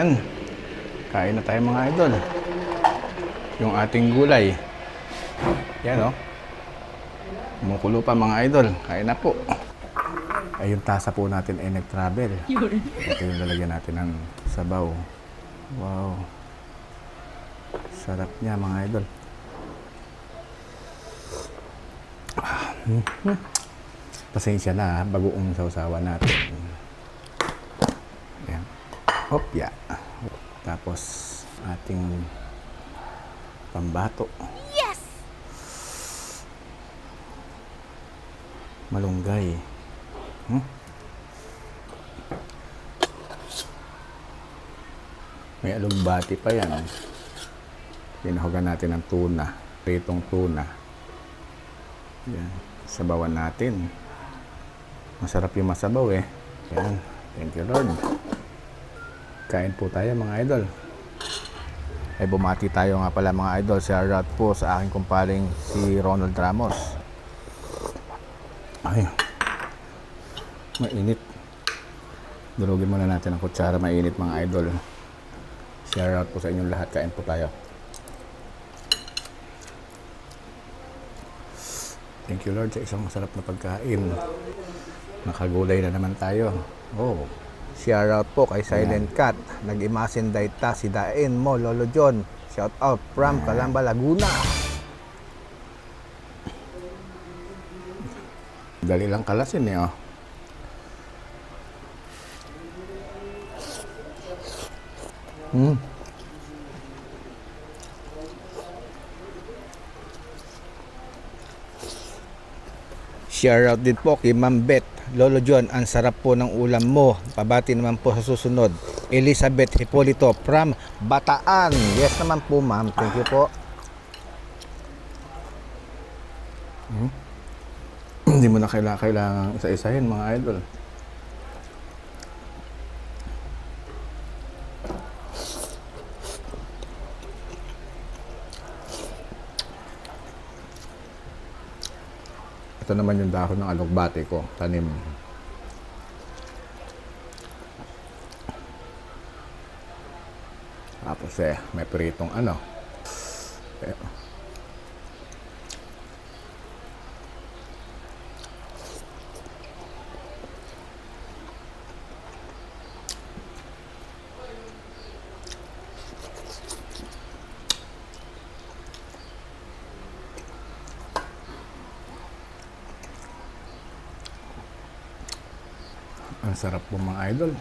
Yan. Kain na tayo mga idol. Yung ating gulay. Yan o. Kumukulo pa mga idol. Kain na po. Ay yung tasa po natin ay nag-travel. Ito yung lalagyan natin ng sabaw. Wow. Sarap niya mga idol. Pasensya na, bagoong sausawan natin. Ayan. Hop, ya. Tapos, ating pambato. Yes! Malunggay. May alugbati pa yan. Pinahugan natin ng tuna. Pritong tuna. Yan. Sabawan natin. Masarap yung masabaw eh. Yan. Thank you Lord. Kain po tayo mga idol. Ay bumati tayo nga pala mga idol. Shout out po sa aking kumparing si Ronald Ramos. Ay. Mainit. Durugin muna natin ang kutsara. Mainit mga idol. Shout out po sa inyong lahat. Kain po tayo. Thank you Lord sa isang masarap na pagkain. Nakagulay na naman tayo. Oh. Shout out po kay Silent Cat. Nag-imasin dayta si Dain mo, Lolo John. Shout out from Calamba, Laguna. Dali lang kalasin eh oh. Shout out din po kay Ma'am Beth. Lolo John, ang sarap po ng ulam mo. Pabati naman po sa susunod. Elizabeth Hipolito from Bataan. Yes naman po ma'am. Thank you po. Hindi mo na kailangan isa-isahin mga idol. Ito naman yung dahon ng alugbati ko, tanim. Tapos may pritong ano. Ang sarap po mga idol.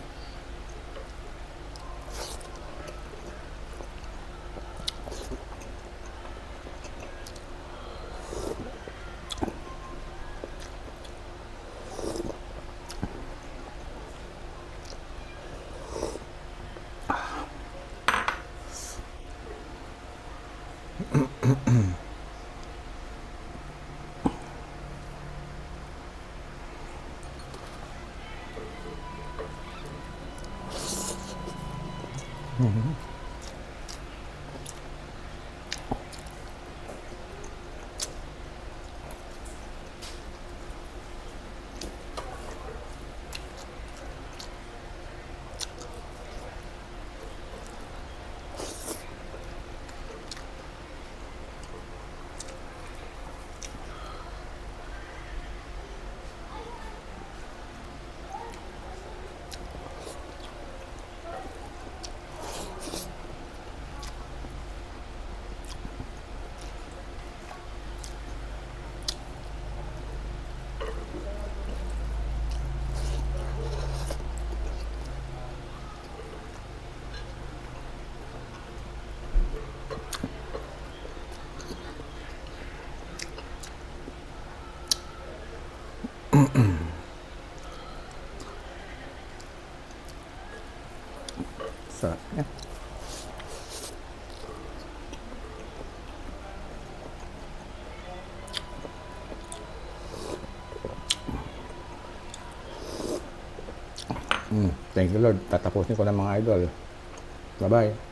Sarap niya. Thank you Lord. Tatapusin ko na mga idol. Bye-bye.